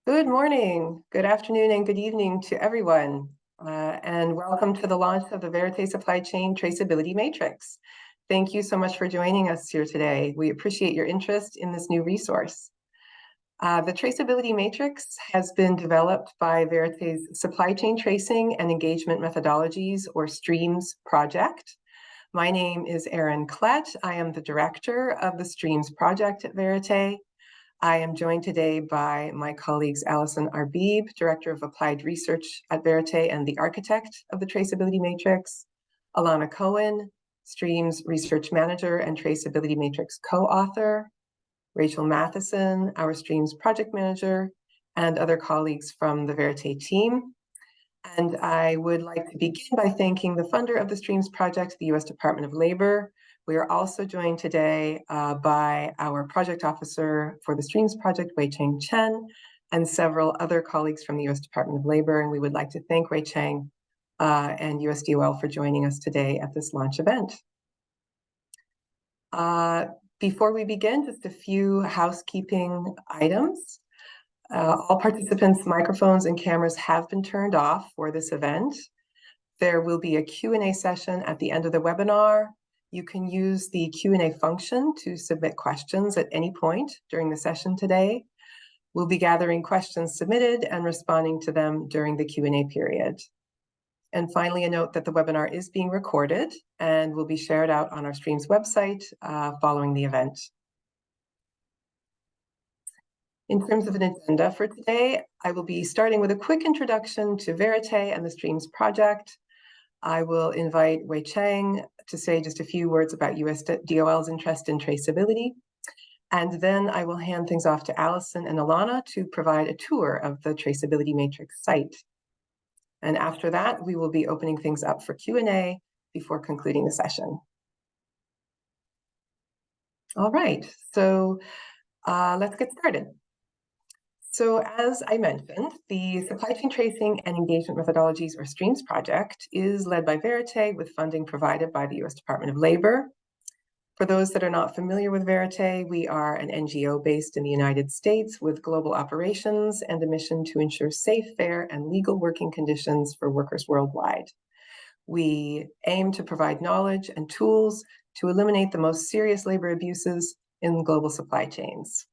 Good morning, good afternoon, and good evening to everyone, and welcome to the launch of the Verite Supply Chain Traceability Matrix. Thank you so much for joining us here today. We appreciate your interest in this new resource. The Traceability Matrix has been developed by Verite's Supply Chain Tracing and Engagement Methodologies, or STREAMS project. My name is Erin Klett. I am the director of the STREAMS project at Verite. I am joined today by my colleagues Alison Arbib, Director of Applied Research at Verite and the architect of the Traceability Matrix, Alana Cohen, STREAMS Research Manager and Traceability Matrix co-author, Rachel Matheson, our STREAMS Project Manager, and other colleagues from the Verite team. And I would like to begin by thanking the funder of the STREAMS project, the U.S. Department of Labor. We are also joined today by our project officer for the STREAMS project, Wei-Cheng Chen, and several other colleagues from the U.S. Department of Labor. And we would like to thank Wei-Cheng and USDOL for joining us today at this launch event. Before we begin, just a few housekeeping items. All participants' microphones and cameras have been turned off for this event. There will be a Q&A session at the end of the webinar. You can use the Q&A function to submit questions at any point during the session today. We'll be gathering questions submitted and responding to them during the Q&A period. And finally, a note that the webinar is being recorded and will be shared out on our STREAMS website following the event. In terms of an agenda for today, I will be starting with a quick introduction to Verite and the STREAMS project. I will invite Wei-Cheng to say just a few words about USDOL's interest in traceability. And then I will hand things off to Alison and Alana to provide a tour of the Traceability Matrix site. And after that, we will be opening things up for Q&A before concluding the session. All right, so let's get started. So as I mentioned, the Supply Chain Tracing and Engagement Methodologies, or STREAMS project, is led by Verite with funding provided by the U.S. Department of Labor. For those that are not familiar with Verite, we are an NGO based in the United States with global operations and a mission to ensure safe, fair, and legal working conditions for workers worldwide. We aim to provide knowledge and tools to eliminate the most serious labor abuses in global supply chains.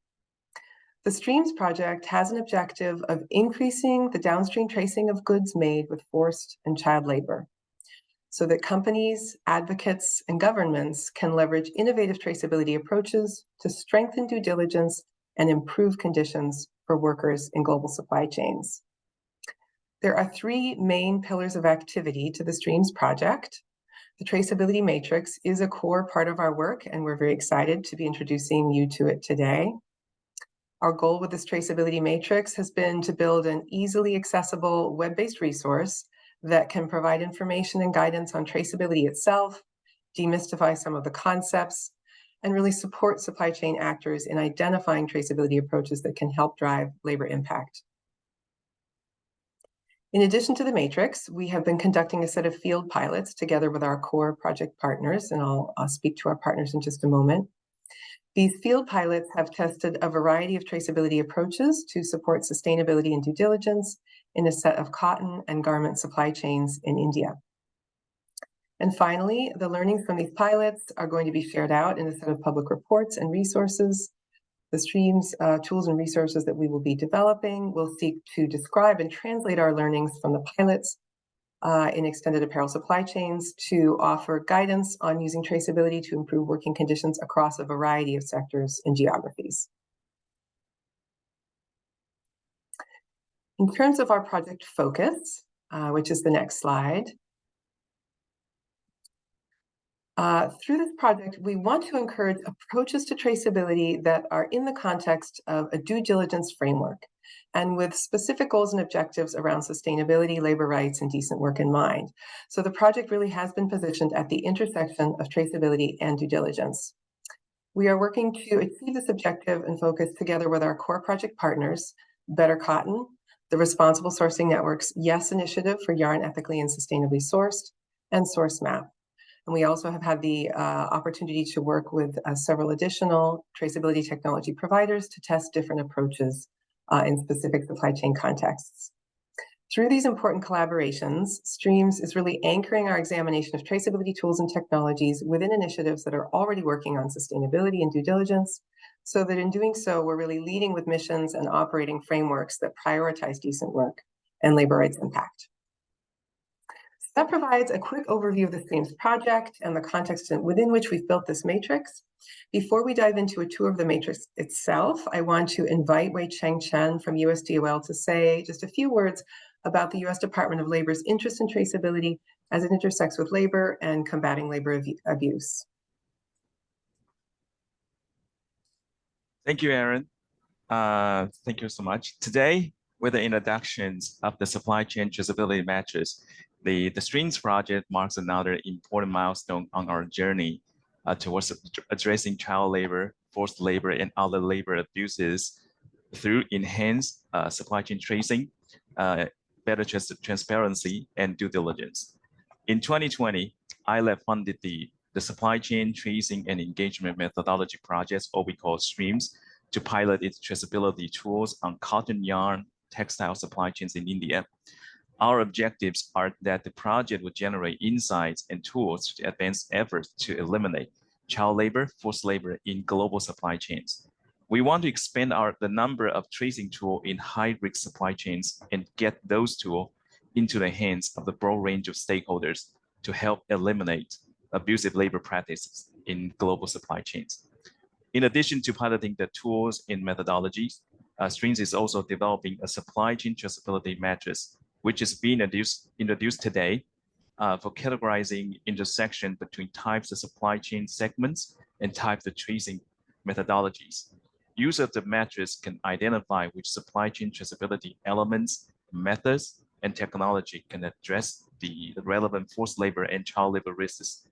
The STREAMS project has an objective of increasing the downstream tracing of goods made with forced and child labor, so that companies, advocates, and governments can leverage innovative traceability approaches to strengthen due diligence and improve conditions for workers in global supply chains. There are three main pillars of activity to the STREAMS project. The Traceability Matrix is a core part of our work, and we're very excited to be introducing you to it today. Our goal with this Traceability Matrix has been to build an easily accessible web-based resource that can provide information and guidance on traceability itself, demystify some of the concepts, and really support supply chain actors in identifying traceability approaches that can help drive labor impact. In addition to the matrix, we have been conducting a set of field pilots together with our core project partners, and I'll speak to our partners in just a moment. These field pilots have tested a variety of traceability approaches to support sustainability and due diligence in a set of cotton and garment supply chains in India. And finally, the learnings from these pilots are going to be shared out in a set of public reports and resources. The STREAMS tools and resources that we will be developing will seek to describe and translate our learnings from the pilots in extended apparel supply chains to offer guidance on using traceability to improve working conditions across a variety of sectors and geographies. In terms of our project focus, which is the next slide, through this project, we want to encourage approaches to traceability that are in the context of a due diligence framework and with specific goals and objectives around sustainability, labor rights, and decent work in mind. So the project really has been positioned at the intersection of traceability and due diligence. We are working to achieve this objective and focus together with our core project partners, Better Cotton, the Responsible Sourcing Network's YES initiative for yarn ethically and sustainably sourced, and SourceMap. And we also have had the opportunity to work with several additional traceability technology providers to test different approaches in specific supply chain contexts. Through these important collaborations, Streams is really anchoring our examination of traceability tools and technologies within initiatives that are already working on sustainability and due diligence, so that in doing so, we're really leading with missions and operating frameworks that prioritize decent work and labor rights impact. That provides a quick overview of the Streams project and the context within which we've built this matrix. Before we dive into a tour of the matrix itself, I want to invite Wei-Cheng Chen from USDOL to say just a few words about the US Department of Labor's interest in traceability as it intersects with labor and combating labor abuse. Thank you, Erin. Thank you so much. Today, with the introductions of the Supply Chain Traceability Matrix, the Streams project marks another important milestone on our journey towards addressing child labor, forced labor, and other labor abuses through enhanced supply chain tracing, better transparency, and due diligence. In 2020, ILAB funded the Supply Chain Tracing and Engagement Methodology projects, or we call Streams, to pilot its traceability tools on cotton yarn textile supply chains in India. Our objectives are that the project would generate insights and tools to advance efforts to eliminate child labor, forced labor in global supply chains. We want to expand the number of tracing tools in high-risk supply chains and get those tools into the hands of the broad range of stakeholders to help eliminate abusive labor practices in global supply chains. In addition to piloting the tools and methodologies, Streams is also developing a supply chain traceability matrix, which is being introduced today for categorizing intersection between types of supply chain segments and types of tracing methodologies. Use of the matrix can identify which supply chain traceability elements, methods, and technology can address the relevant forced labor and child labor risks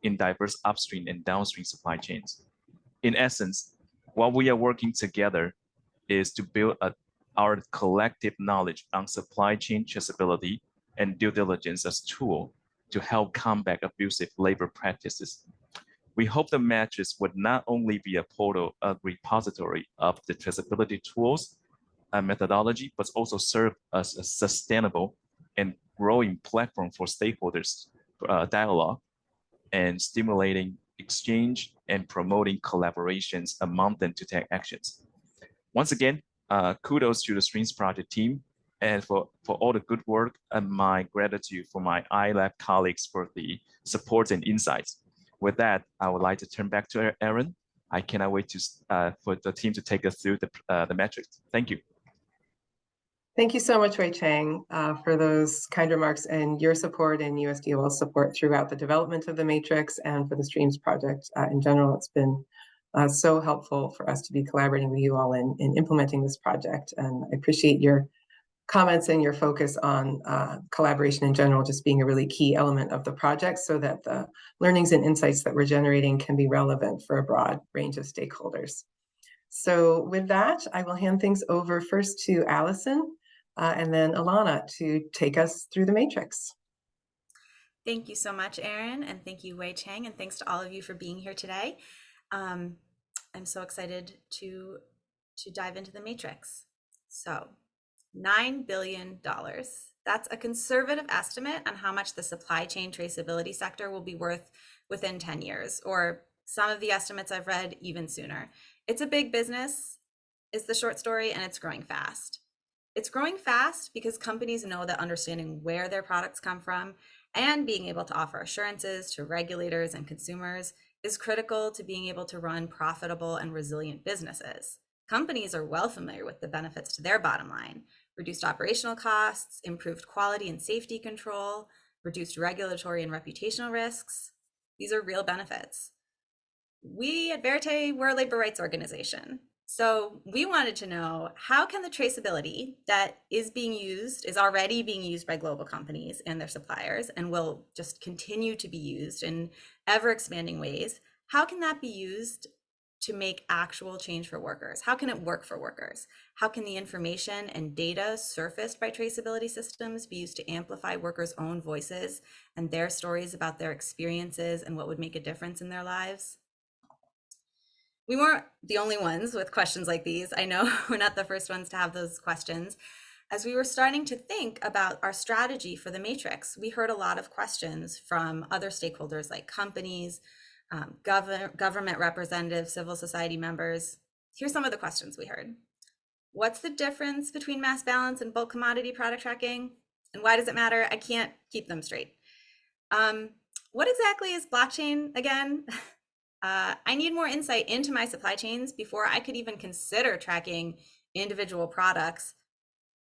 in diverse upstream and downstream supply chains. In essence, what we are working together is to build our collective knowledge on supply chain traceability and due diligence as tool to help combat abusive labor practices. We hope the matrix would not only be a portal, a repository of the traceability tools and methodology, but also serve as a sustainable and growing platform for stakeholders dialogue and stimulating exchange and promoting collaborations among them to take actions. Once again, kudos to the Streams project team and for all the good work, and my gratitude for my ILAB colleagues for the support and insights. With that, I would like to turn back to Erin. I cannot wait for the team to take us through the metrics. Thank you. Thank you so much, Wei-Cheng, for those kind remarks and your support and USDOL's support throughout the development of the matrix and for the Streams project in general. It's been so helpful for us to be collaborating with you all in implementing this project. And I appreciate your comments and your focus on collaboration in general, just being a really key element of the project so that the learnings and insights that we're generating can be relevant for a broad range of stakeholders. So with that, I will hand things over first to Allison and then Alana to take us through the matrix. Thank you so much, Erin, and thank you, Wei-Cheng, and thanks to all of you for being here today. I'm so excited to dive into the matrix. So, $9 billion. That's a conservative estimate on how much the supply chain traceability sector will be worth within 10 years, or some of the estimates I've read even sooner. It's a big business, is the short story, and it's growing fast. It's growing fast because companies know that understanding where their products come from and being able to offer assurances to regulators and consumers is critical to being able to run profitable and resilient businesses. Companies are well familiar with the benefits to their bottom line: reduced operational costs, improved quality and safety control, reduced regulatory and reputational risks. These are real benefits. We at Verite, we're a labor rights organization. So we wanted to know, how can the traceability that is already being used by global companies and their suppliers, and will just continue to be used in ever expanding ways, how can that be used to make actual change for workers? How can it work for workers? How can the information and data surfaced by traceability systems be used to amplify workers' own voices and their stories about their experiences and what would make a difference in their lives? we weren't the only ones with questions like these. I know we're not the first ones to have those questions. As we were starting to think about our strategy for the matrix, we heard a lot of questions from other stakeholders like companies, government representatives, civil society members. Here's some of the questions we heard. What's the difference between mass balance and bulk commodity product tracking? And why does it matter? I can't keep them straight. What exactly is blockchain again? I need more insight into my supply chains before I could even consider tracking individual products,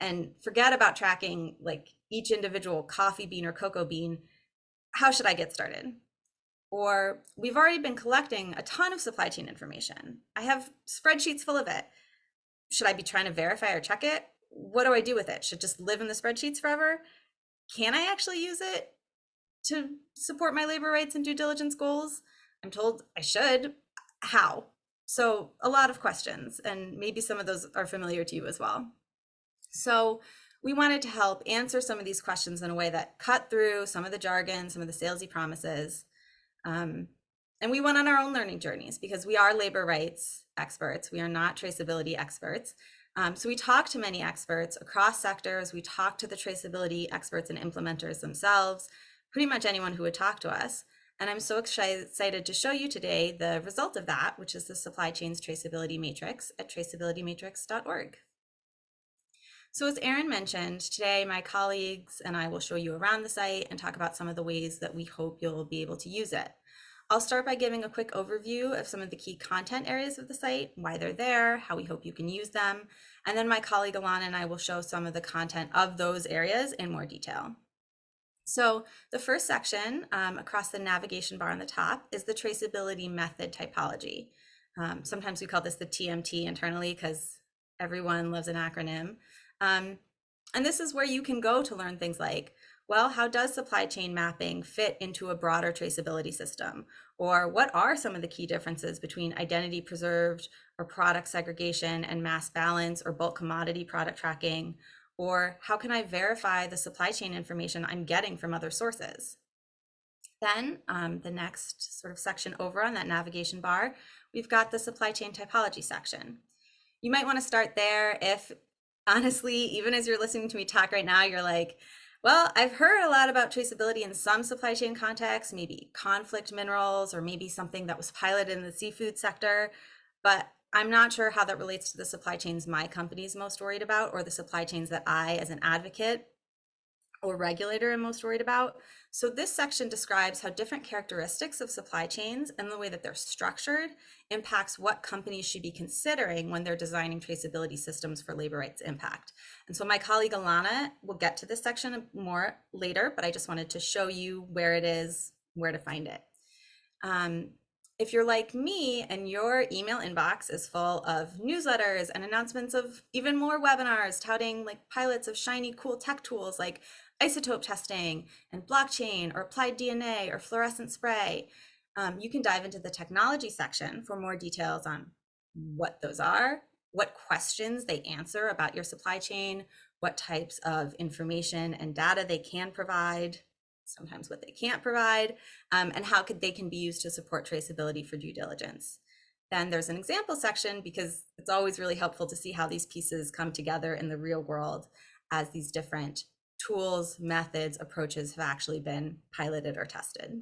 and forget about tracking like each individual coffee bean or cocoa bean. How should I get started? Or we've already been collecting a ton of supply chain information. I have spreadsheets full of it. Should I be trying to verify or check it? What do I do with it? Should it just live in the spreadsheets forever? Can I actually use it to support my labor rights and due diligence goals? I'm told I should. How? So a lot of questions, and maybe some of those are familiar to you as well. So we wanted to help answer some of these questions in a way that cut through some of the jargon, some of the salesy promises. And we went on our own learning journeys because we are labor rights experts. We are not traceability experts. So we talked to many experts across sectors. We talked to the traceability experts and implementers themselves, pretty much anyone who would talk to us. And I'm so excited to show you today the result of that, which is the Supply Chain's Traceability Matrix at traceabilitymatrix.org. So as Erin mentioned, today my colleagues and I will show you around the site and talk about some of the ways that we hope you'll be able to use it. I'll start by giving a quick overview of some of the key content areas of the site, why they're there, how we hope you can use them, and then my colleague Alana and I will show some of the content of those areas in more detail. So the first section across the navigation bar on the top is the traceability method typology. Sometimes we call this the TMT internally because everyone loves an acronym. And this is where you can go to learn things like, well, how does supply chain mapping fit into a broader traceability system? Or what are some of the key differences between identity preserved or product segregation and mass balance or bulk commodity product tracking? Or how can I verify the supply chain information I'm getting from other sources? Then the next sort of section over on that navigation bar, we've got the supply chain typology section. You might want to start there if, honestly, even as you're listening to me talk right now, you're like, well, I've heard a lot about traceability in some supply chain contexts, maybe conflict minerals, or maybe something that was piloted in the seafood sector, but I'm not sure how that relates to the supply chains my company's most worried about, or the supply chains that I, as an advocate or regulator, am most worried about. So this section describes how different characteristics of supply chains and the way that they're structured impacts what companies should be considering when they're designing traceability systems for labor rights impact. And so my colleague Alana will get to this section more later, but I just wanted to show you where it is, where to find it. If you're like me and your email inbox is full of newsletters and announcements of even more webinars touting like pilots of shiny, cool tech tools like isotope testing and blockchain or applied DNA or fluorescent spray, you can dive into the technology section for more details on what those are, what questions they answer about your supply chain, what types of information and data they can provide, sometimes what they can't provide, and how they can be used to support traceability for due diligence. Then there's an example section because it's always really helpful to see how these pieces come together in the real world as these different tools, methods, approaches have actually been piloted or tested.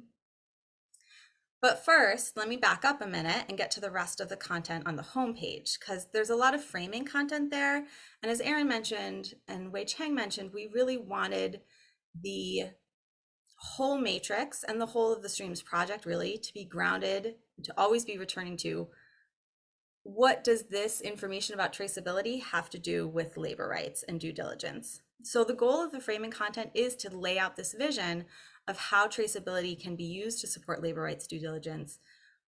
But first, let me back up a minute and get to the rest of the content on the homepage, because there's a lot of framing content there. And as Erin mentioned and Wei Cheng mentioned, we really wanted the whole matrix and the whole of the Streams project really to be grounded, to always be returning to what does this information about traceability have to do with labor rights and due diligence. So the goal of the framing content is to lay out this vision of how traceability can be used to support labor rights due diligence.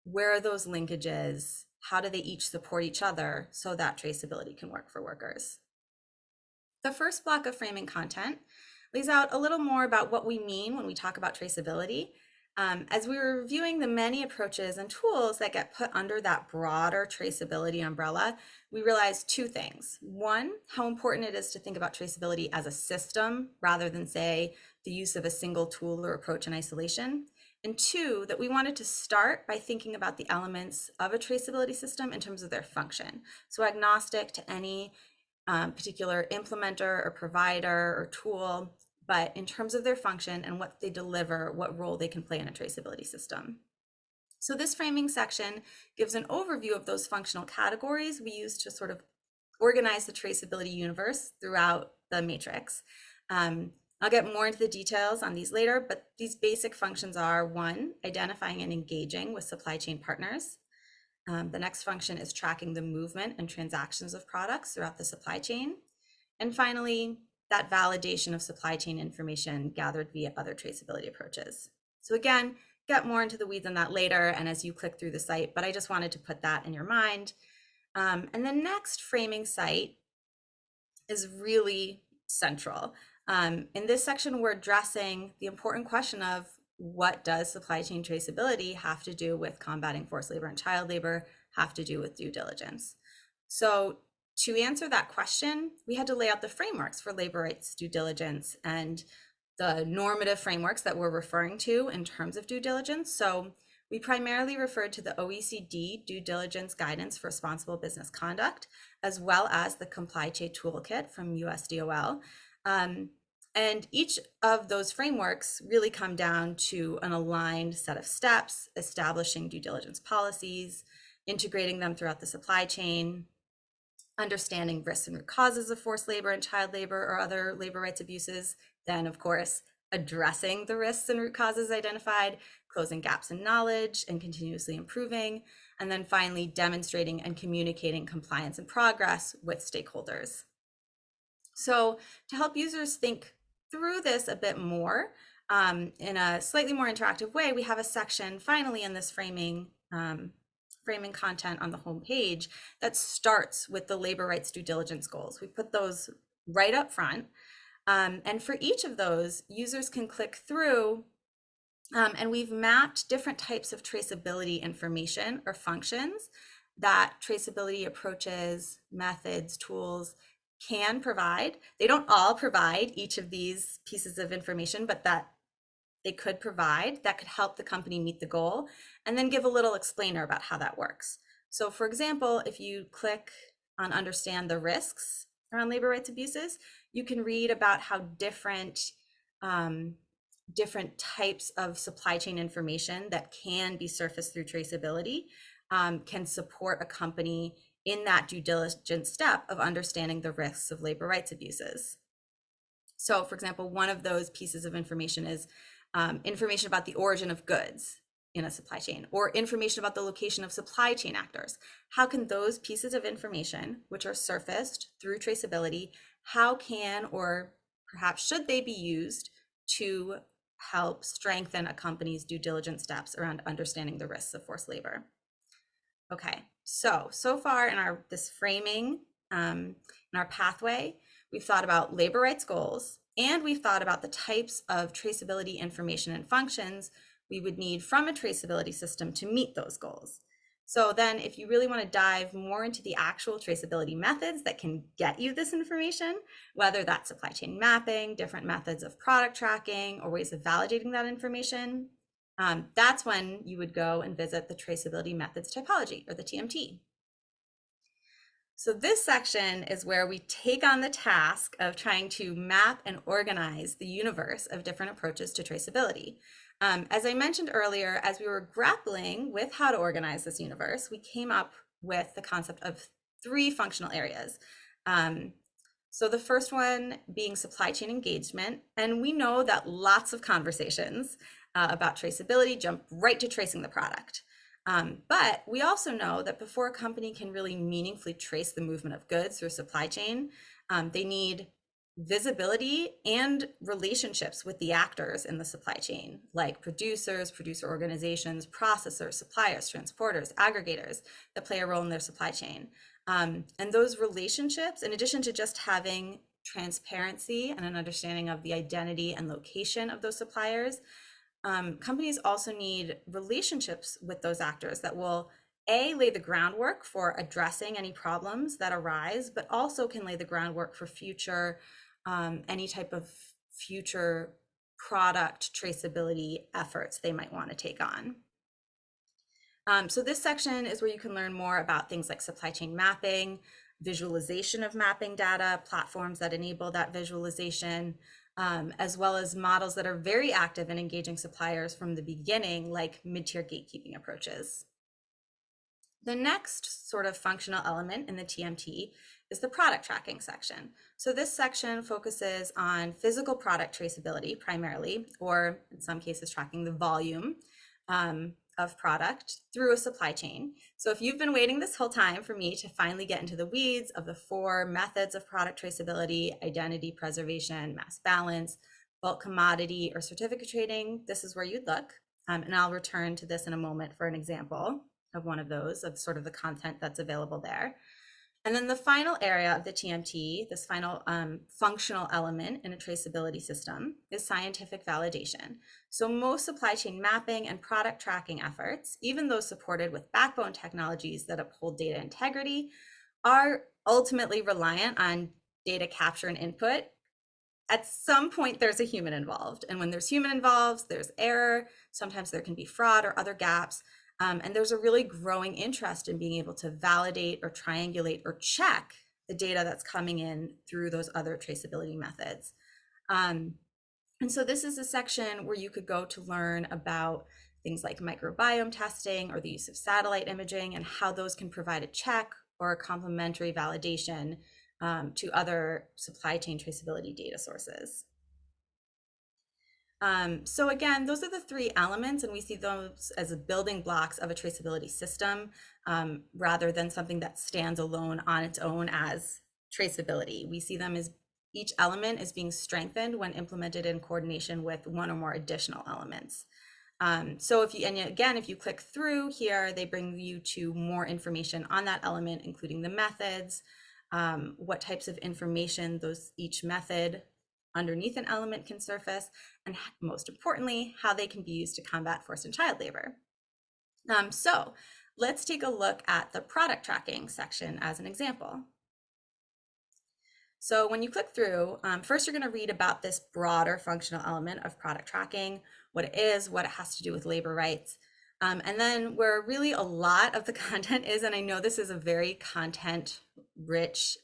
Where are those linkages? How do they each support each other so that traceability can work for workers? The first block of framing content lays out a little more about what we mean when we talk about traceability. As we were reviewing the many approaches and tools that get put under that broader traceability umbrella, we realized two things. One, how important it is to think about traceability as a system rather than, say, the use of a single tool or approach in isolation. And two, that we wanted to start by thinking about the elements of a traceability system in terms of their function. So agnostic to any particular implementer or provider or tool, but in terms of their function and what they deliver, what role they can play in a traceability system. So this framing section gives an overview of those functional categories we use to sort of organize the traceability universe throughout the matrix. I'll get more into the details on these later, but these basic functions are: one, identifying and engaging with supply chain partners. The next function is tracking the movement and transactions of products throughout the supply chain. And finally, that validation of supply chain information gathered via other traceability approaches. So again, get more into the weeds on that later and as you click through the site, but I just wanted to put that in your mind. And the next framing site is really central. In this section, we're addressing the important question of: what does supply chain traceability have to do with combating forced labor and child labor, have to do with due diligence? So to answer that question, we had to lay out the frameworks for labor rights due diligence and the normative frameworks that we're referring to in terms of due diligence. So we primarily referred to the OECD due diligence guidance for responsible business conduct, as well as the Supply Chain Toolkit from USDOL. And each of those frameworks really come down to an aligned set of steps, establishing due diligence policies, integrating them throughout the supply chain, understanding risks and root causes of forced labor and child labor or other labor rights abuses, then of course, addressing the risks and root causes identified, closing gaps in knowledge and continuously improving, and then finally demonstrating and communicating compliance and progress with stakeholders. So to help users think through this a bit more in a slightly more interactive way, we have a section finally in this framing content on the home page that starts with the labor rights due diligence goals. We put those right up front. And for each of those, users can click through and we've mapped different types of traceability information or functions that traceability approaches, methods, tools can provide. They don't all provide each of these pieces of information, but that they could provide that could help the company meet the goal, and then give a little explainer about how that works. So for example, if you click on understand the risks around labor rights abuses, you can read about how different types of supply chain information that can be surfaced through traceability can support a company in that due diligence step of understanding the risks of labor rights abuses. So for example, one of those pieces of information is information about the origin of goods in a supply chain, or information about the location of supply chain actors. How can those pieces of information, which are surfaced through traceability, how can or perhaps should they be used to help strengthen a company's due diligence steps around understanding the risks of forced labor? Okay, so far in this framing, in our pathway, we've thought about labor rights goals, and we've thought about the types of traceability information and functions we would need from a traceability system to meet those goals. So then if you really want to dive more into the actual traceability methods that can get you this information, whether that's supply chain mapping, different methods of product tracking, or ways of validating that information, that's when you would go and visit the traceability methods typology, or the TMT. So this section is where we take on the task of trying to map and organize the universe of different approaches to traceability. As I mentioned earlier, as we were grappling with how to organize this universe, we came up with the concept of 3 functional areas. So the first one being supply chain engagement, and we know that lots of conversations about traceability jump right to tracing the product. But we also know that before a company can really meaningfully trace the movement of goods through supply chain, they need visibility and relationships with the actors in the supply chain, like producers, producer organizations, processors, suppliers, transporters, aggregators that play a role in their supply chain. And those relationships, in addition to just having transparency and an understanding of the identity and location of those suppliers, companies also need relationships with those actors that will lay the groundwork for addressing any problems that arise, but also can lay the groundwork for future any type of future product traceability efforts they might want to take on. So this section is where you can learn more about things like supply chain mapping, visualization of mapping data, platforms that enable that visualization, as well as models that are very active in engaging suppliers from the beginning, like mid-tier gatekeeping approaches. The next sort of functional element in the TMT is the product tracking section. So this section focuses on physical product traceability primarily, or in some cases tracking the volume of product through a supply chain. So if you've been waiting this whole time for me to finally get into the weeds of the 4 methods of product traceability, identity preservation, mass balance, bulk commodity, or certificate trading, this is where you'd look. And I'll return to this in a moment for an example of one of those, of sort of the content that's available there. And then the final area of the TMT, this final functional element in a traceability system, is scientific validation. So most supply chain mapping and product tracking efforts, even those supported with backbone technologies that uphold data integrity, are ultimately reliant on data capture and input. At some point, there's a human involved. And when there's human involved, there's error. Sometimes there can be fraud or other gaps. And there's a really growing interest in being able to validate or triangulate or check the data that's coming in through those other traceability methods. And so this is a section where you could go to learn about things like microbiome testing or the use of satellite imaging and how those can provide a check or a complementary validation to other supply chain traceability data sources. So again, those are the 3 elements, and we see those as building blocks of a traceability system rather than something that stands alone on its own as traceability. We see them as each element is being strengthened when implemented in coordination with one or more additional elements. So if you click through here, they bring you to more information on that element, including the methods, what types of information each method underneath an element can surface, and most importantly, how they can be used to combat forced and child labor. So let's take a look at the product tracking section as an example. So when you click through, first you're going to read about this broader functional element of product tracking, what it is, what it has to do with labor rights, and then where really a lot of the content is, and I know this is a very content-rich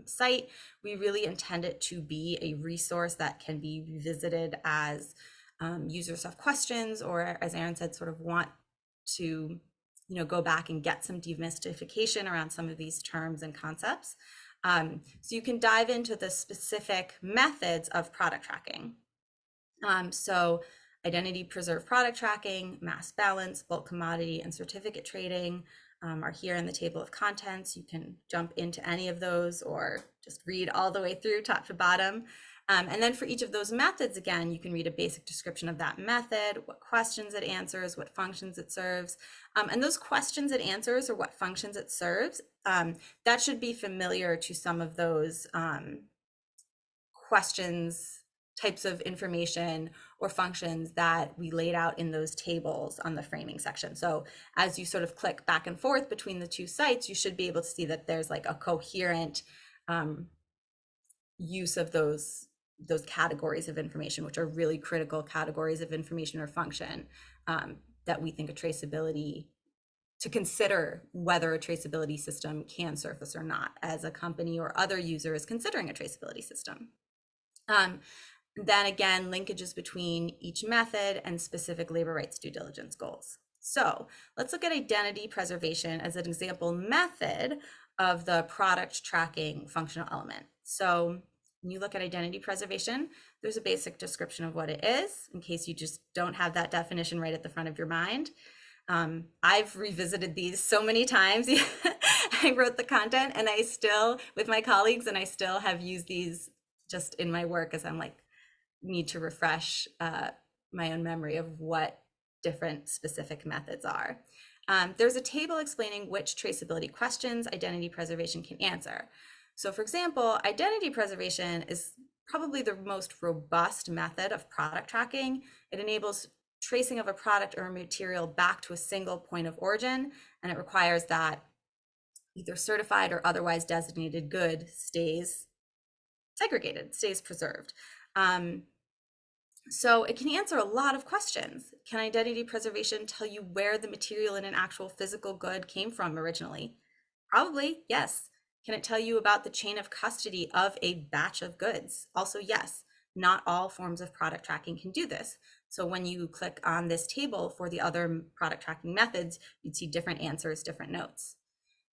site, we really intend it to be a resource that can be revisited as users have questions, or as Aaron said, sort of want to go back and get some demystification around some of these terms and concepts. So you can dive into the specific methods of product tracking. So identity preserved product tracking, mass balance, bulk commodity, and certificate trading are here in the table of contents. You can jump into any of those or just read all the way through top to bottom. And then for each of those methods, again, you can read a basic description of that method, what questions it answers, what functions it serves. And those questions it answers or what functions it serves, that should be familiar to some of those questions, types of information or functions that we laid out in those tables on the framing section. So as you sort of click back and forth between the 2 sites, you should be able to see that there's like a coherent use of those categories of information, which are really critical categories of information or function that we think to consider whether a traceability system can surface or not as a company or other user is considering a traceability system. Then again, linkages between each method and specific labor rights due diligence goals. So let's look at identity preservation as an example method of the product tracking functional element. So when you look at identity preservation, there's a basic description of what it is, in case you just don't have that definition right at the front of your mind. I've revisited these so many times. I wrote the content and I still, with my colleagues, and I still have used these just in my work as I'm like, need to refresh my own memory of what different specific methods are. There's a table explaining which traceability questions identity preservation can answer. So for example, identity preservation is probably the most robust method of product tracking. It enables tracing of a product or a material back to a single point of origin, and it requires that either certified or otherwise designated good stays segregated, stays preserved. So it can answer a lot of questions. Can identity preservation tell you where the material in an actual physical good came from originally? Probably, yes. Can it tell you about the chain of custody of a batch of goods? Also, yes. Not all forms of product tracking can do this. So when you click on this table for the other product tracking methods, you'd see different answers, different notes.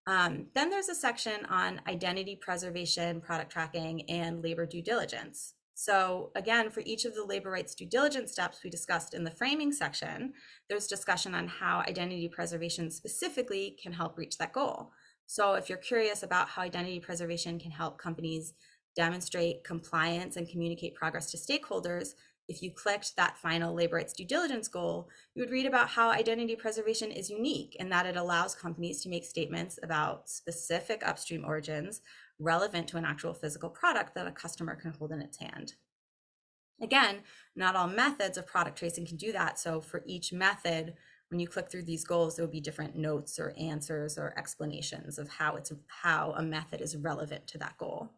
Then there's a section on identity preservation, product tracking, and labor due diligence. So again, for each of the labor rights due diligence steps we discussed in the framing section, there's discussion on how identity preservation specifically can help reach that goal. So if you're curious about how identity preservation can help companies demonstrate compliance and communicate progress to stakeholders, if you clicked that final labor rights due diligence goal, you would read about how identity preservation is unique in that it allows companies to make statements about specific upstream origins relevant to an actual physical product that a customer can hold in its hand. Again, not all methods of product tracing can do that. So for each method, when you click through these goals, there will be different notes or answers or explanations of how a method is relevant to that goal.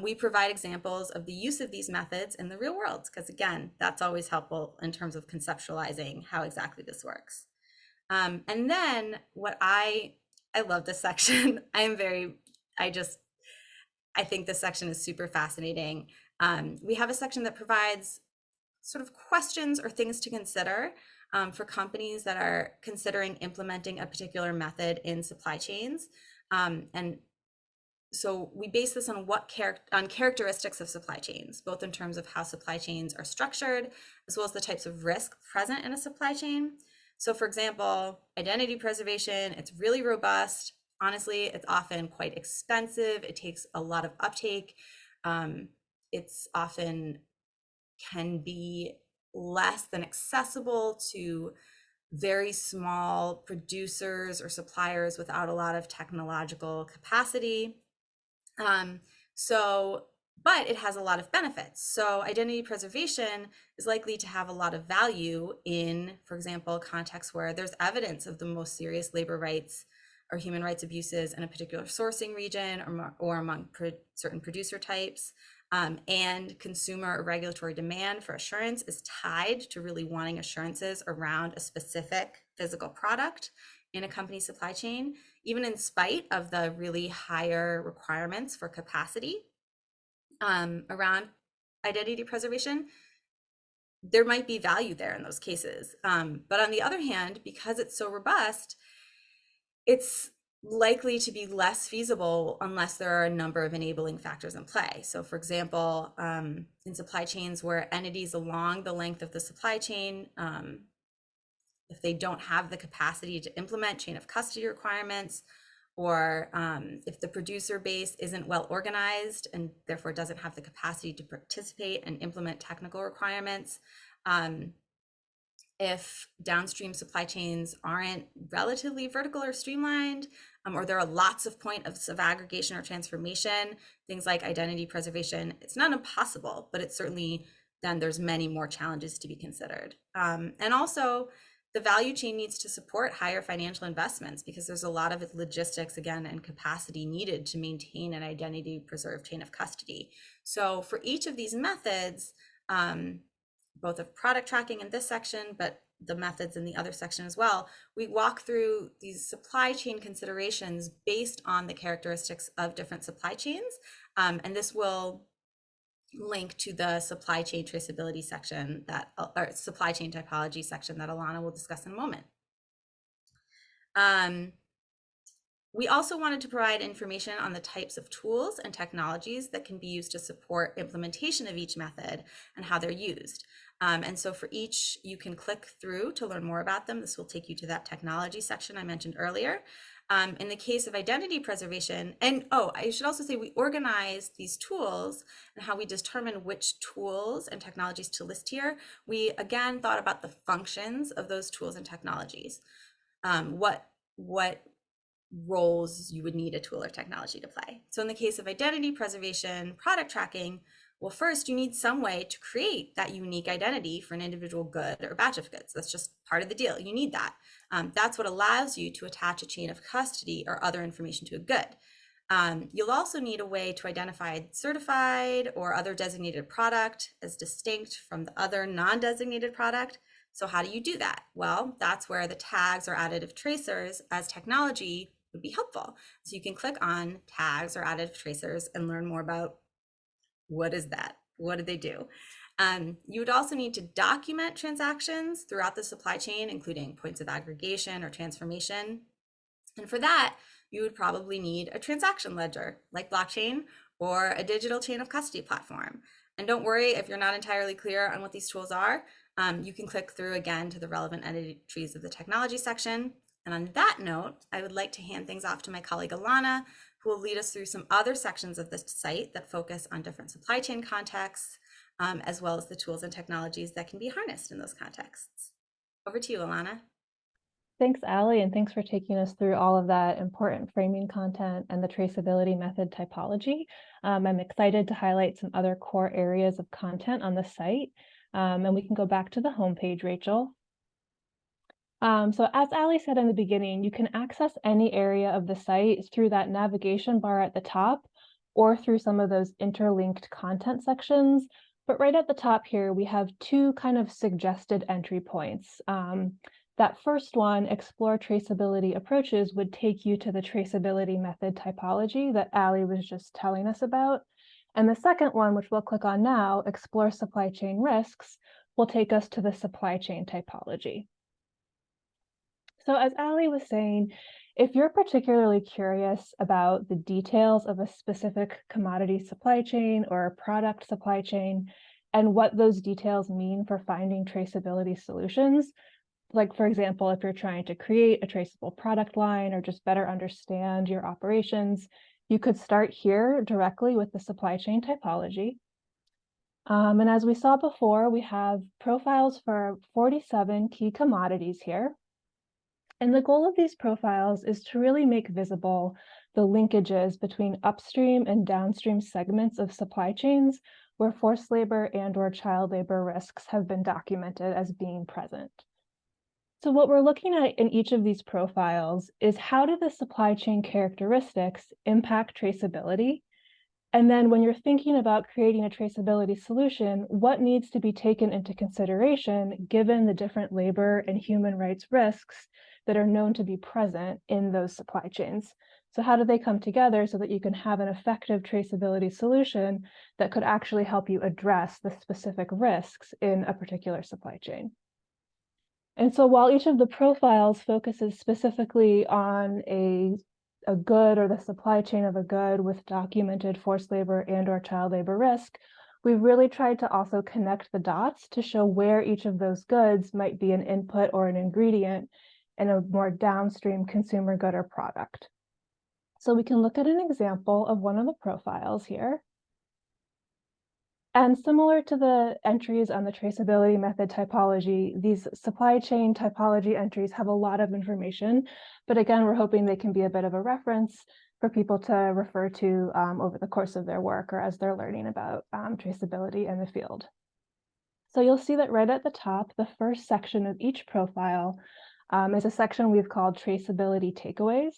We provide examples of the use of these methods in the real world, because again, that's always helpful in terms of conceptualizing how exactly this works. And then I love this section. I think this section is super fascinating. We have a section that provides sort of questions or things to consider for companies that are considering implementing a particular method in supply chains. And so we base this on characteristics of supply chains, both in terms of how supply chains are structured, as well as the types of risk present in a supply chain. So for example, identity preservation, it's really robust. Honestly, it's often quite expensive. It takes a lot of uptake. It's often can be less than accessible to very small producers or suppliers without a lot of technological capacity. But it has a lot of benefits. So identity preservation is likely to have a lot of value in, for example, contexts where there's evidence of the most serious labor rights or human rights abuses in a particular sourcing region or among certain producer types. And consumer or regulatory demand for assurance is tied to really wanting assurances around a specific physical product in a company's supply chain, even in spite of the really higher requirements for capacity around identity preservation. There might be value there in those cases. But on the other hand, because it's so robust, it's likely to be less feasible unless there are a number of enabling factors in play. So for example, in supply chains where entities along the length of the supply chain, if they don't have the capacity to implement chain of custody requirements, or if the producer base isn't well organized and therefore doesn't have the capacity to participate and implement technical requirements, if downstream supply chains aren't relatively vertical or streamlined, or there are lots of points of aggregation or transformation, things like identity preservation, it's not impossible, but it's certainly, then there's many more challenges to be considered. And also, the value chain needs to support higher financial investments because there's a lot of logistics, again, and capacity needed to maintain an identity preserved chain of custody. So for each of these methods, both of product tracking in this section, but the methods in the other section as well, we walk through these supply chain considerations based on the characteristics of different supply chains. And this will link to the supply chain traceability section or supply chain typology section that Alana will discuss in a moment. We also wanted to provide information on the types of tools and technologies that can be used to support implementation of each method and how they're used. And so for each, you can click through to learn more about them. This will take you to that technology section I mentioned earlier. In the case of identity preservation, and I should also say we organize these tools and how we determine which tools and technologies to list here. We again thought about the functions of those tools and technologies. What roles you would need a tool or technology to play. So in the case of identity preservation, product tracking, well, first you need some way to create that unique identity for an individual good or batch of goods. That's just part of the deal. You need that. That's what allows you to attach a chain of custody or other information to a good. You'll also need a way to identify certified or other designated product as distinct from the other non-designated product. So how do you do that? Well, that's where the tags or additive tracers as technology would be helpful. So you can click on tags or additive tracers and learn more about what is that? What do they do? You would also need to document transactions throughout the supply chain, including points of aggregation or transformation. And for that, you would probably need a transaction ledger like blockchain or a digital chain of custody platform. And don't worry if you're not entirely clear on what these tools are. You can click through again to the relevant entity trees of the technology section. And on that note, I would like to hand things off to my colleague Alana, who will lead us through some other sections of the site that focus on different supply chain contexts, as well as the tools and technologies that can be harnessed in those contexts. Over to you, Alana. Thanks, Allie, and thanks for taking us through all of that important framing content and the traceability method typology. I'm excited to highlight some other core areas of content on the site, and we can go back to the homepage, Rachel. So as Allie said in the beginning, you can access any area of the site through that navigation bar at the top or through some of those interlinked content sections. But right at the top here, we have two kind of suggested entry points. That first one, explore traceability approaches, would take you to the traceability method typology that Allie was just telling us about. And the second one, which we'll click on now, explore supply chain risks, will take us to the supply chain typology. So as Allie was saying, if you're particularly curious about the details of a specific commodity supply chain or a product supply chain and what those details mean for finding traceability solutions, like, for example, if you're trying to create a traceable product line or just better understand your operations, you could start here directly with the supply chain typology. And as we saw before, we have profiles for 47 key commodities here. And the goal of these profiles is to really make visible the linkages between upstream and downstream segments of supply chains where forced labor and/or child labor risks have been documented as being present. So what we're looking at in each of these profiles is how do the supply chain characteristics impact traceability? And then when you're thinking about creating a traceability solution, what needs to be taken into consideration given the different labor and human rights risks that are known to be present in those supply chains? So how do they come together so that you can have an effective traceability solution that could actually help you address the specific risks in a particular supply chain? And so while each of the profiles focuses specifically on a good or the supply chain of a good with documented forced labor and/or child labor risk, we've really tried to also connect the dots to show where each of those goods might be an input or an ingredient in a more downstream consumer good or product. So we can look at an example of one of the profiles here. And similar to the entries on the traceability method typology, these supply chain typology entries have a lot of information, but again, we're hoping they can be a bit of a reference for people to refer to over the course of their work or as they're learning about traceability in the field. So you'll see that right at the top, the first section of each profile is a section we've called traceability takeaways.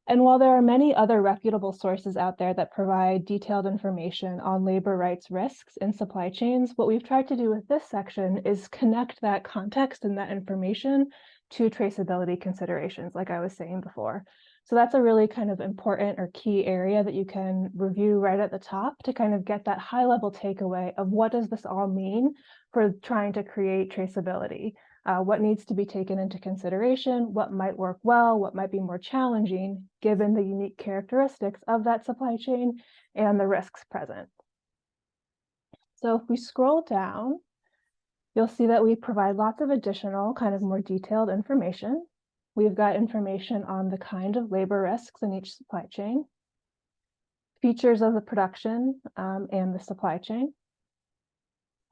And while there are many other reputable sources out there that provide detailed information on labor rights risks in supply chains, what we've tried to do with this section is connect that context and that information to traceability considerations, like I was saying before. So that's a really kind of important or key area that you can review right at the top to kind of get that high-level takeaway of what does this all mean for trying to create traceability. What needs to be taken into consideration, what might work well, what might be more challenging, given the unique characteristics of that supply chain and the risks present. So if we scroll down, you'll see that we provide lots of additional kind of more detailed information. We've got information on the kind of labor risks in each supply chain, features of the production and the supply chain.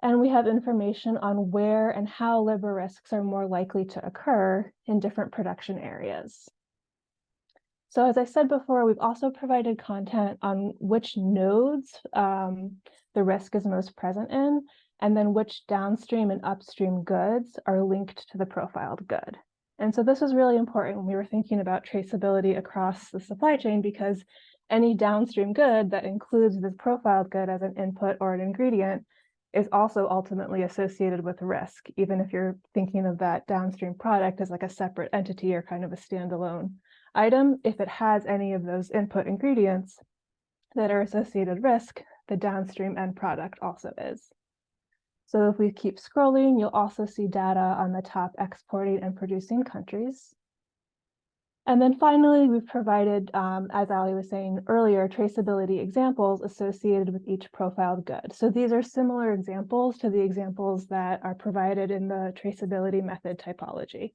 And we have information on where and how labor risks are more likely to occur in different production areas. So as I said before, we've also provided content on which nodes the risk is most present in, and then which downstream and upstream goods are linked to the profiled good. And so this was really important when we were thinking about traceability across the supply chain, because any downstream good that includes this profiled good as an input or an ingredient is also ultimately associated with risk, even if you're thinking of that downstream product as like a separate entity or kind of a standalone item. If it has any of those input ingredients that are associated risk, the downstream end product also is. So if we keep scrolling, you'll also see data on the top exporting and producing countries. And then finally, we've provided, as Ali was saying earlier, traceability examples associated with each profiled good. So these are similar examples to the examples that are provided in the traceability method typology.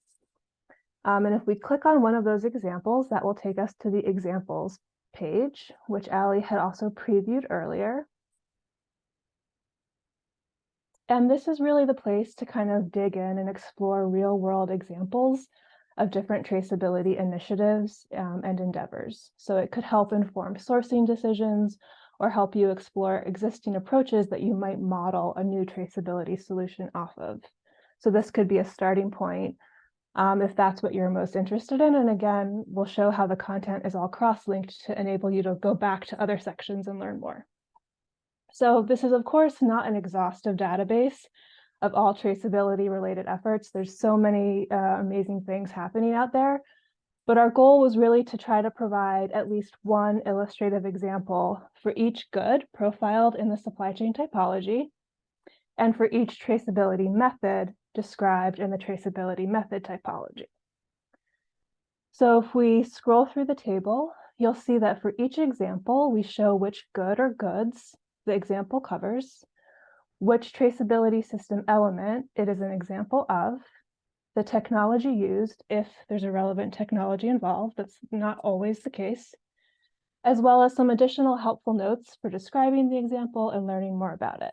And if we click on one of those examples, that will take us to the examples page, which Ali had also previewed earlier. And this is really the place to kind of dig in and explore real-world examples of different traceability initiatives and endeavors. So it could help inform sourcing decisions or help you explore existing approaches that you might model a new traceability solution off of. So this could be a starting point if that's what you're most interested in. And again, we'll show how the content is all cross-linked to enable you to go back to other sections and learn more. So this is, of course, not an exhaustive database of all traceability related efforts. There's so many amazing things happening out there, but our goal was really to try to provide at least one illustrative example for each good profiled in the supply chain typology and for each traceability method described in the traceability method typology. So if we scroll through the table, you'll see that for each example, we show which good or goods the example covers, which traceability system element it is an example of, the technology used if there's a relevant technology involved. That's not always the case, as well as some additional helpful notes for describing the example and learning more about it.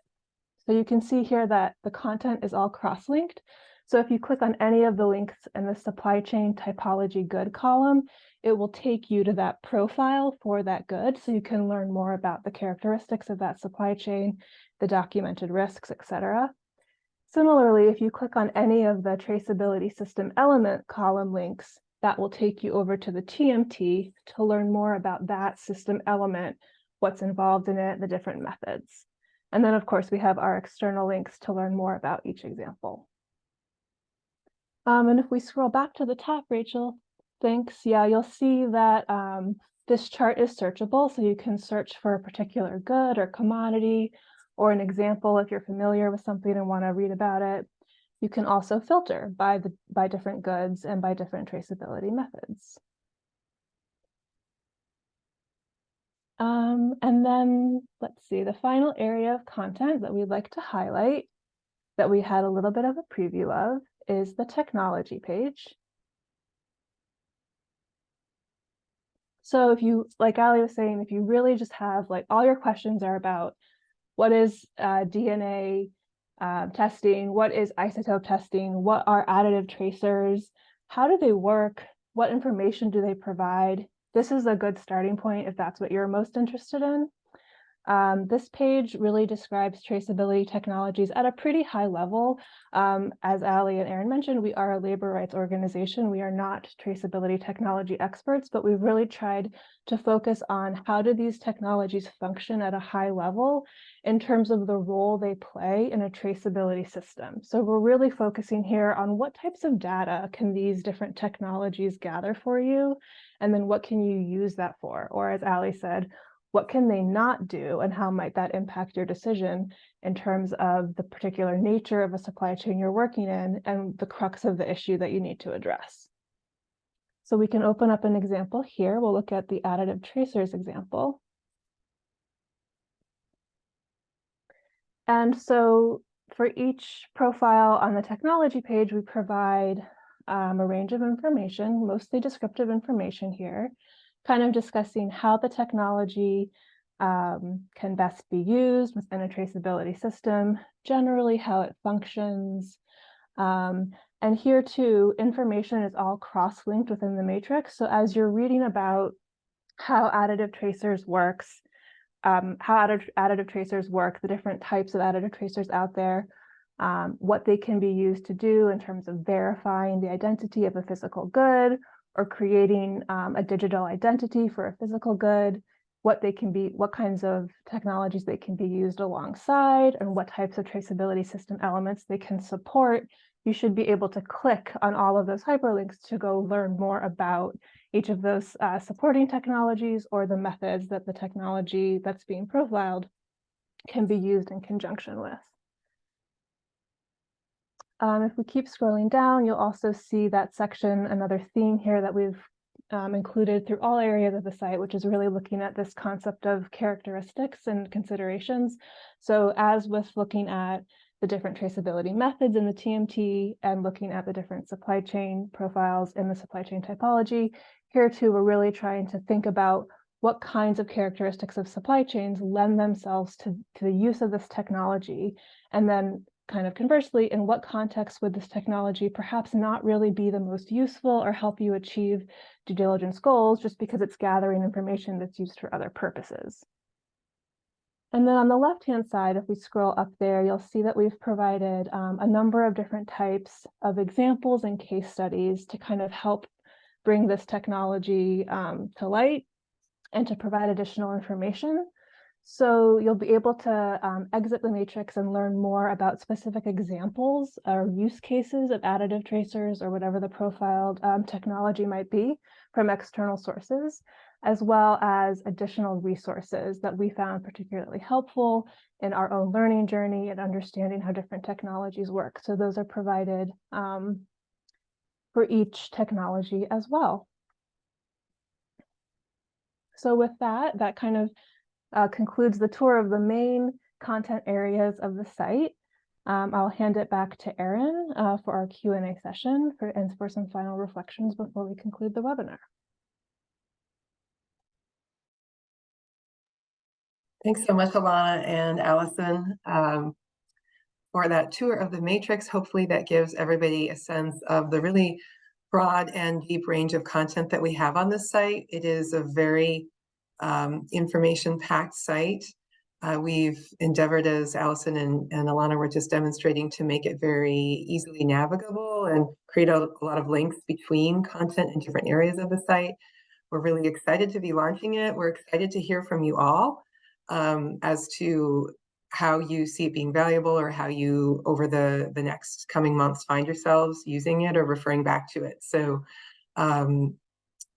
So you can see here that the content is all cross-linked. So if you click on any of the links in the supply chain typology good column, it will take you to that profile for that good, so you can learn more about the characteristics of that supply chain, the documented risks, etc. Similarly, if you click on any of the traceability system element column links, that will take you over to the TMT to learn more about that system element, what's involved in it, the different methods. And then, of course, we have our external links to learn more about each example. And if we scroll back to the top, Rachel, thanks. Yeah, you'll see that this chart is searchable, so you can search for a particular good or commodity or an example if you're familiar with something and want to read about it. You can also filter by different goods and by different traceability methods. And then let's see, the final area of content that we'd like to highlight that we had a little bit of a preview of is the technology page. So if you, like Ali was saying, if you really just have like all your questions are about what is DNA testing, what is isotope testing, what are additive tracers, how do they work, what information do they provide, this is a good starting point if that's what you're most interested in. This page really describes traceability technologies at a pretty high level. As Ali and Aaron mentioned, we are a labor rights organization. We are not traceability technology experts, but we've really tried to focus on how do these technologies function at a high level in terms of the role they play in a traceability system. So we're really focusing here on what types of data can these different technologies gather for you, and then what can you use that for? Or as Ali said, what can they not do, and how might that impact your decision in terms of the particular nature of a supply chain you're working in and the crux of the issue that you need to address? So we can open up an example here. We'll look at the additive tracers example. And so for each profile on the technology page, we provide a range of information, mostly descriptive information here, kind of discussing how the technology can best be used within a traceability system, generally how it functions. And here too, information is all cross-linked within the matrix. So as you're reading about how additive tracers works, the different types of additive tracers out there, what they can be used to do in terms of verifying the identity of a physical good or creating a digital identity for a physical good, what kinds of technologies they can be used alongside, and what types of traceability system elements they can support. You should be able to click on all of those hyperlinks to go learn more about each of those supporting technologies or the methods that the technology that's being profiled can be used in conjunction with. If we keep scrolling down, you'll also see that section, another theme here that we've included through all areas of the site, which is really looking at this concept of characteristics and considerations. So as with looking at the different traceability methods in the TMT and looking at the different supply chain profiles in the supply chain typology, here too, we're really trying to think about what kinds of characteristics of supply chains lend themselves to the use of this technology, and then kind of conversely, in what context would this technology perhaps not really be the most useful or help you achieve due diligence goals just because it's gathering information that's used for other purposes. And then on the left-hand side, if we scroll up there, you'll see that we've provided a number of different types of examples and case studies to kind of help bring this technology to light and to provide additional information. So you'll be able to exit the matrix and learn more about specific examples or use cases of additive tracers or whatever the profiled technology might be from external sources, as well as additional resources that we found particularly helpful in our own learning journey and understanding how different technologies work. So those are provided for each technology as well. So with that, that kind of concludes the tour of the main content areas of the site. I'll hand it back to Erin for our Q&A session and for some final reflections before we conclude the webinar. Thanks so much, Alana and Allison, for that tour of the matrix. Hopefully that gives everybody a sense of the really broad and deep range of content that we have on this site. It is a very information-packed site. We've endeavored, as Allison and Alana were just demonstrating, to make it very easily navigable and create a lot of links between content in different areas of the site. We're really excited to be launching it. We're excited to hear from you all as to how you see it being valuable, or how you, over the next coming months, find yourselves using it or referring back to it. So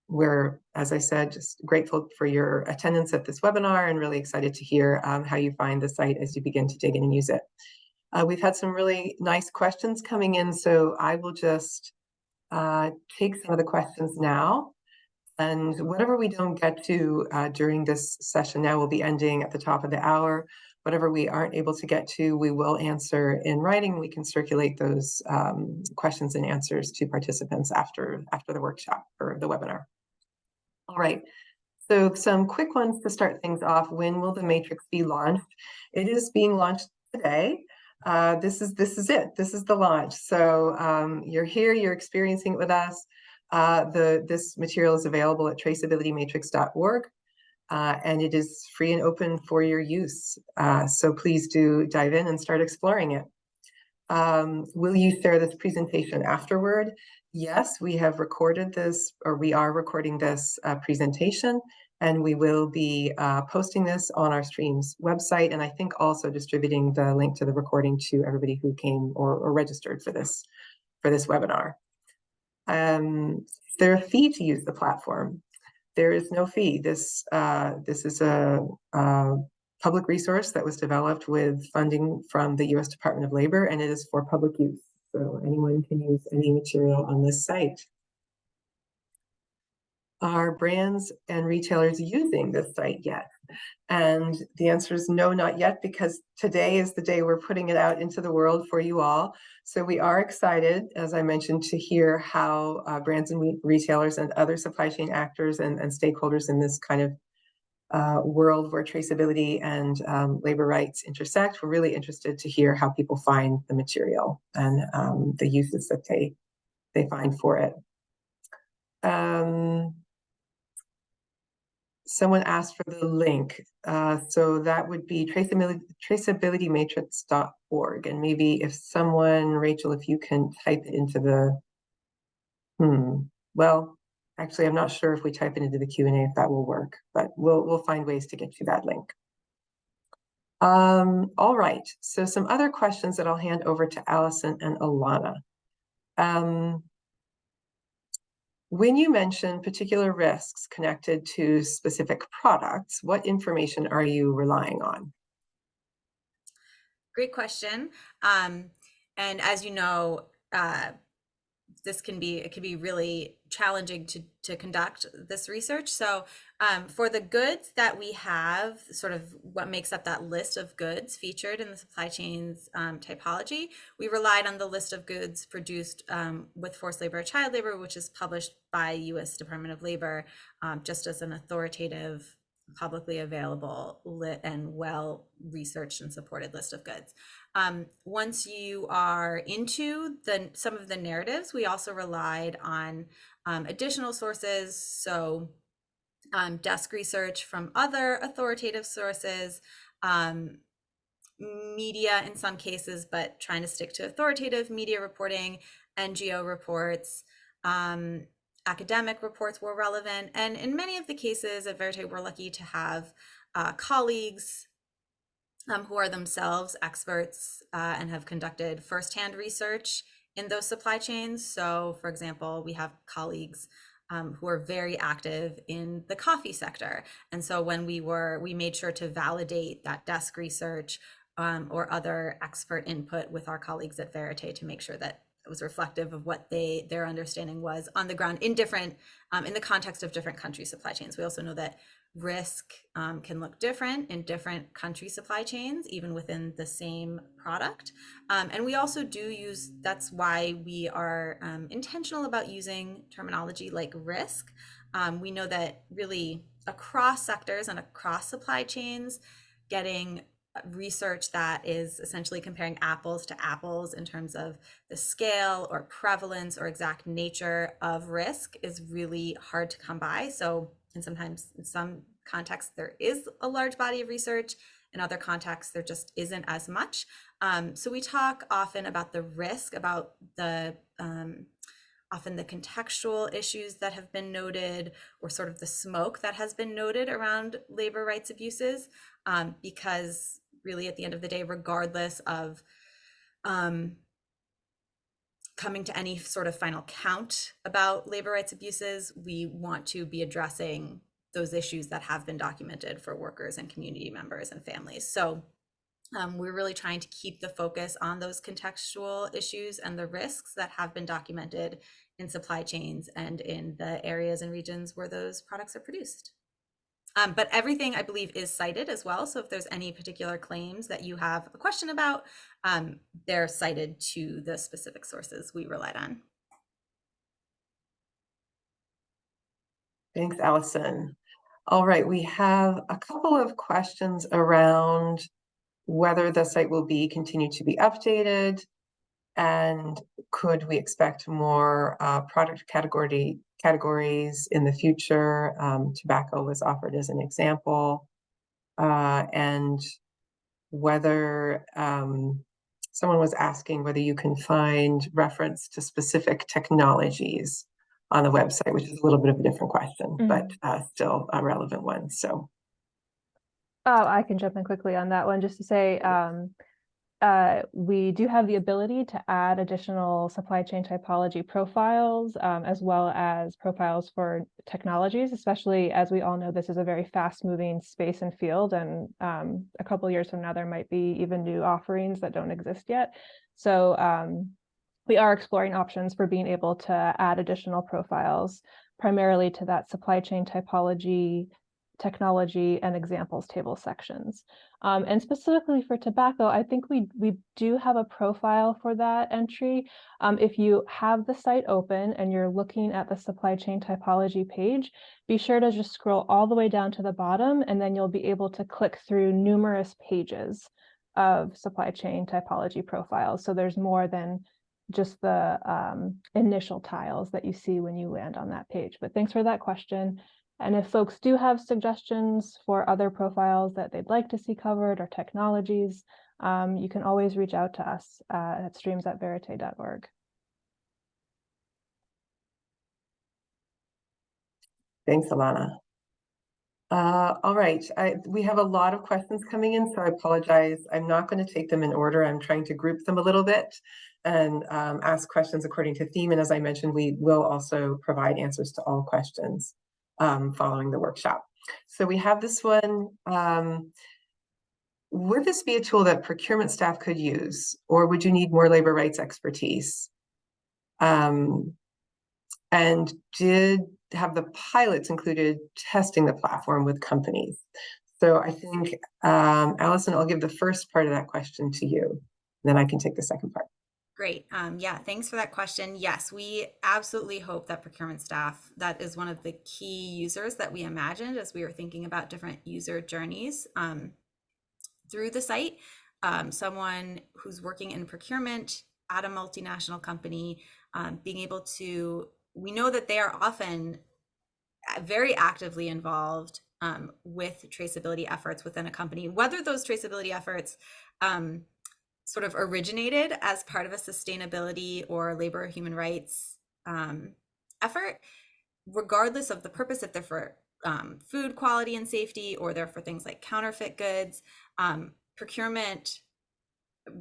we're, as I said, just grateful for your attendance at this webinar and really excited to hear how you find the site as you begin to dig in and use it. We've had some really nice questions coming in, so I will just take some of the questions now. And whatever we don't get to during this session now will be ending at the top of the hour. Whatever we aren't able to get to, we will answer in writing. We can circulate those questions and answers to participants after the workshop or the webinar. All right, so some quick ones to start things off. When will the matrix be launched? It is being launched today. This is it. This is the launch. So you're here, you're experiencing it with us. This material is available at traceabilitymatrix.org, and it is free and open for your use. So please do dive in and start exploring it. Will you share this presentation afterward? Yes, we have recorded this, or we are recording this presentation, and we will be posting this on our stream's website, and I think also distributing the link to the recording to everybody who came or registered for this webinar. Is there a fee to use the platform? There is no fee. This is a public resource that was developed with funding from the U.S. Department of Labor, and it is for public use. So anyone can use any material on this site. Are brands and retailers using this site yet? And the answer is no, not yet, because today is the day we're putting it out into the world for you all. So we are excited, as I mentioned, to hear how brands and retailers and other supply chain actors and stakeholders in this kind of world where traceability and labor rights intersect. We're really interested to hear how people find the material and the uses that they find for it. someone asked for the link. So that would be traceabilitymatrix.org. And maybe if someone, Rachel, if you can type it into the, well, actually, I'm not sure if we type it into the Q&A if that will work, but we'll find ways to get you that link. All right, so some other questions that I'll hand over to Allison and Alana. When you mention particular risks connected to specific products, what information are you relying on? Great question. And as you know, it can be really challenging to conduct this research. So for the goods that we have, sort of what makes up that list of goods featured in the supply chains typology, we relied on the list of goods produced with forced labor or child labor, which is published by U.S. Department of Labor, just as an authoritative, publicly available and well researched and supported list of goods. Once you are into some of the narratives, we also relied on additional sources. So desk research from other authoritative sources, media in some cases, but trying to stick to authoritative media reporting, NGO reports, academic reports were relevant. And in many of the cases at Verite, we're lucky to have colleagues who are themselves experts and have conducted firsthand research in those supply chains. So for example, we have colleagues who are very active in the coffee sector. And so when we made sure to validate that desk research or other expert input with our colleagues at Verite to make sure that it was reflective of what their understanding was on the ground in the context of different country supply chains. We also know that risk can look different in different country supply chains, even within the same product. And we also that's why we are intentional about using terminology like risk. We know that really across sectors and across supply chains, getting research that is essentially comparing apples to apples in terms of the scale or prevalence or exact nature of risk is really hard to come by. So, and sometimes in some contexts there is a large body of research, in other contexts there just isn't as much. So we talk often about the risk, about the often the contextual issues that have been noted, or sort of the smoke that has been noted around labor rights abuses, because really at the end of the day, regardless of coming to any sort of final count about labor rights abuses, we want to be addressing those issues that have been documented for workers and community members and families. So we're really trying to keep the focus on those contextual issues and the risks that have been documented in supply chains and in the areas and regions where those products are produced. But everything I believe is cited as well. So if there's any particular claims that you have a question about, they're cited to the specific sources we relied on. Thanks, Allison. All right, we have a couple of questions around whether the site will continue to be updated, and could we expect more product categories in the future. Tobacco was offered as an example, and whether someone was asking whether you can find reference to specific technologies on the website, which is a little bit of a different question, but still a relevant one. So I can jump in quickly on that one just to say we do have the ability to add additional supply chain typology profiles, as well as profiles for technologies, especially as we all know this is a very fast-moving space and field, and a couple of years from now there might be even new offerings that don't exist yet. So we are exploring options for being able to add additional profiles, primarily to that supply chain typology, technology, and examples table sections. And specifically for tobacco, I think we do have a profile for that entry. If you have the site open and you're looking at the supply chain typology page, be sure to just scroll all the way down to the bottom, and then you'll be able to click through numerous pages of supply chain typology profiles. So there's more than just the initial tiles that you see when you land on that page. But thanks for that question. And if folks do have suggestions for other profiles that they'd like to see covered or technologies, you can always reach out to us at streams@verite.org. Thanks, Alana. All right, we have a lot of questions coming in, so I apologize. I'm not going to take them in order. I'm trying to group them a little bit and ask questions according to theme. And as I mentioned, we will also provide answers to all questions following the workshop. So we have this one. Would this be a tool that procurement staff could use, or would you need more labor rights expertise? And did have the pilots included testing the platform with companies? So I think, Allison, I'll give the first part of that question to you. Then I can take the second part. Great. Yeah, thanks for that question. Yes, we absolutely hope that procurement staff, that is one of the key users that we imagined as we were thinking about different user journeys through the site. Someone who's working in procurement at a multinational company, being able to, we know that they are often very actively involved with traceability efforts within a company, whether those traceability efforts sort of originated as part of a sustainability or labor or human rights effort, regardless of the purpose, if they're for food quality and safety, or they're for things like counterfeit goods. Procurement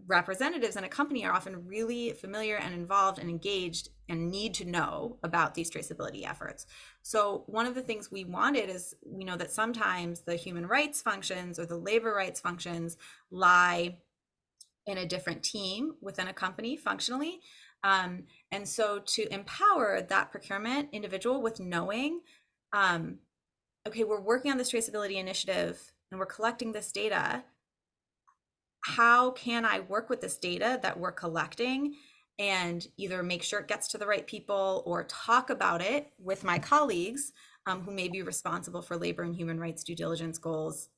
representatives in a company are often really familiar and involved and engaged and need to know about these traceability efforts. So one of the things we wanted is, we know that sometimes the human rights functions or the labor rights functions lie in a different team within a company functionally. And so to empower that procurement individual with knowing, okay, we're working on this traceability initiative and we're collecting this data. How can I work with this data that we're collecting and either make sure it gets to the right people or talk about it with my colleagues who may be responsible for labor and human rights due diligence goals,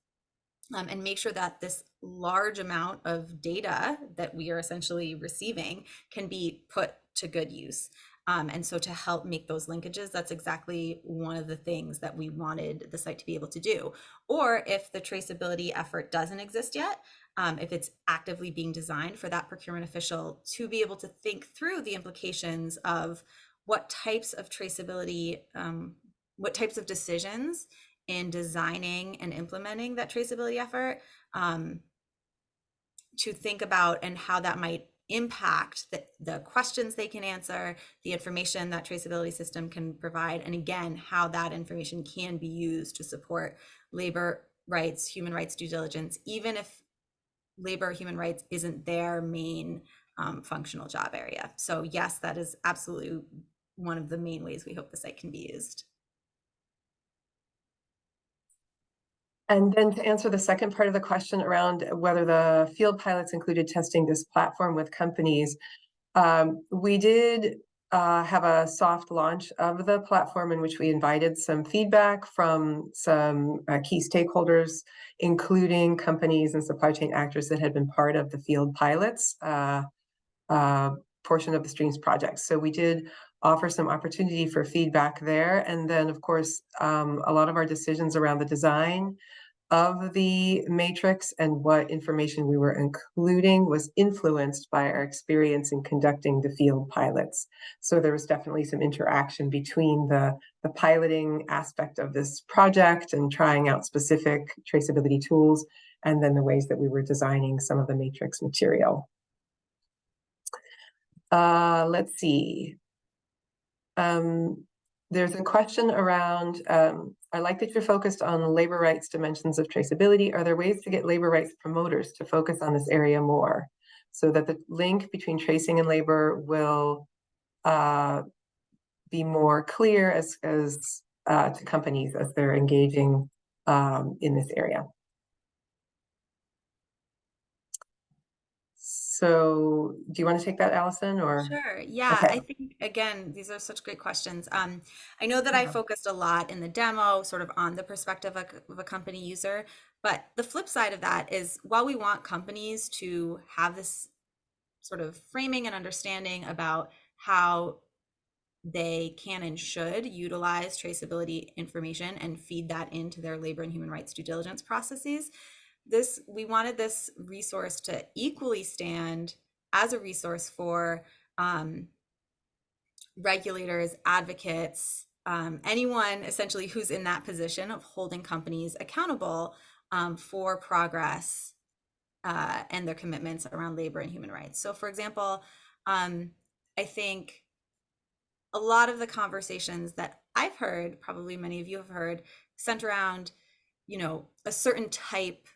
and make sure that this large amount of data that we are essentially receiving can be put to good use. And so to help make those linkages, that's exactly one of the things that we wanted the site to be able to do. Or if the traceability effort doesn't exist yet, if it's actively being designed, for that procurement official to be able to think through the implications of what types of traceability, what types of decisions in designing and implementing that traceability effort, to think about, and how that might impact the questions they can answer, the information that traceability system can provide, and again, how that information can be used to support labor rights, human rights due diligence, even if labor, human rights isn't their main functional job area. So yes, that is absolutely one of the main ways we hope the site can be used. And then to answer the second part of the question around whether the field pilots included testing this platform with companies, we did have a soft launch of the platform in which we invited some feedback from some key stakeholders, including companies and supply chain actors that had been part of the field pilots portion of the Streams project. So we did offer some opportunity for feedback there. And then, of course, a lot of our decisions around the design of the matrix and what information we were including was influenced by our experience in conducting the field pilots. So there was definitely some interaction between the piloting aspect of this project and trying out specific traceability tools, and then the ways that we were designing some of the matrix material. Let's see. There's a question around, I like that you're focused on labor rights dimensions of traceability. Are there ways to get labor rights promoters to focus on this area more, so that the link between tracing and labor will be more clear as to companies as they're engaging in this area? So do you want to take that, Allison, or? Sure. Yeah, Okay. I think, again, these are such great questions. I know that I focused a lot in the demo sort of on the perspective of a company user, but the flip side of that is, while we want companies to have this sort of framing and understanding about how they can and should utilize traceability information and feed that into their labor and human rights due diligence processes. We wanted this resource to equally stand as a resource for regulators, advocates, anyone essentially who's in that position of holding companies accountable for progress and their commitments around labor and human rights. So for example, I think a lot of the conversations that I've heard, probably many of you have heard, center around, a certain type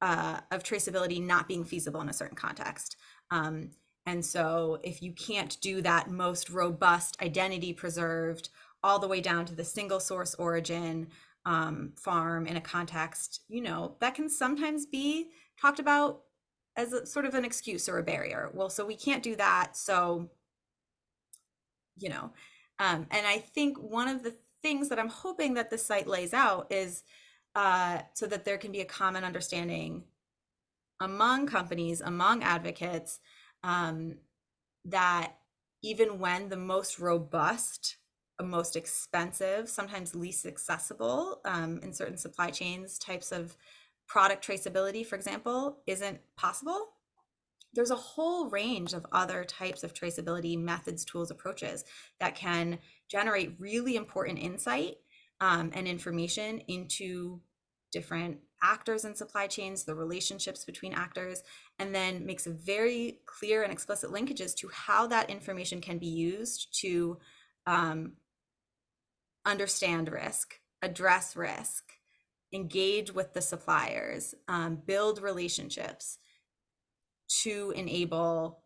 of traceability not being feasible in a certain context. And so if you can't do that most robust identity preserved all the way down to the single source origin farm in a context, that can sometimes be talked about as a sort of an excuse or a barrier. Well, so we can't do that. So, and I think one of the things that I'm hoping that the site lays out is so that there can be a common understanding among companies, among advocates, that even when the most robust, most expensive, sometimes least accessible in certain supply chains types of product traceability, for example, isn't possible, there's a whole range of other types of traceability methods, tools, approaches that can generate really important insight and information into different actors in supply chains, the relationships between actors, and then makes very clear and explicit linkages to how that information can be used to understand risk, address risk, engage with the suppliers, build relationships to enable,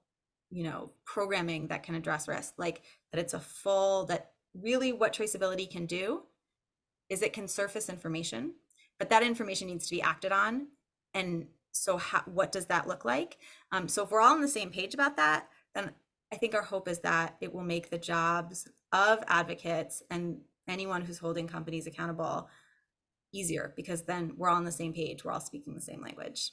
programming that can address risk, like that it's that really what traceability can do is it can surface information, but that information needs to be acted on. And so what does that look like? So if we're all on the same page about that, then I think our hope is that it will make the jobs of advocates and anyone who's holding companies accountable easier, because then we're all on the same page, we're all speaking the same language.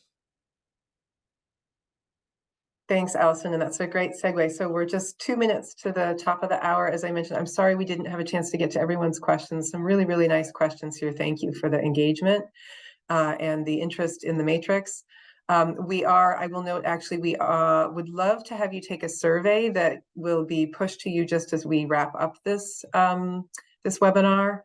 Thanks, Allison, and that's a great segue. So we're just 2 minutes to the top of the hour. As I mentioned, I'm sorry we didn't have a chance to get to everyone's questions. Some really, really nice questions here. Thank you for the engagement and the interest in the matrix. I will note, actually, we would love to have you take a survey that will be pushed to you just as we wrap up this, this webinar.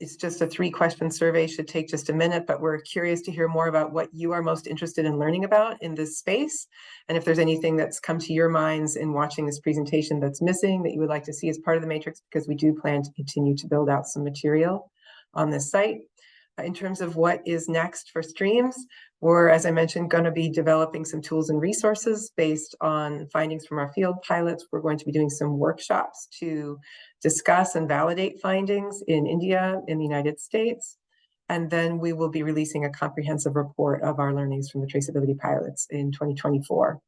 It's just a 3-question survey, should take just a minute, but we're curious to hear more about what you are most interested in learning about in this space. And if there's anything that's come to your minds in watching this presentation that's missing that you would like to see as part of the matrix, because we do plan to continue to build out some material on this site. In terms of what is next for Streams, we're, as I mentioned, going to be developing some tools and resources based on findings from our field pilots. We're going to be doing some workshops to discuss and validate findings in India, in the United States. And then we will be releasing a comprehensive report of our learnings from the traceability pilots in 2024.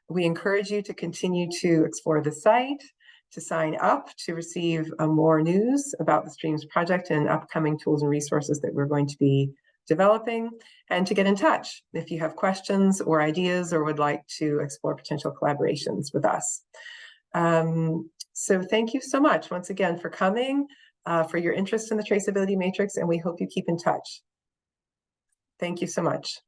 We encourage you to continue to explore the site, to sign up to receive more news about the Streams project and upcoming tools and resources that we're going to be developing, and to get in touch if you have questions or ideas or would like to explore potential collaborations with us. So thank you so much once again for coming, for your interest in the traceability matrix, and we hope you keep in touch. Thank you so much.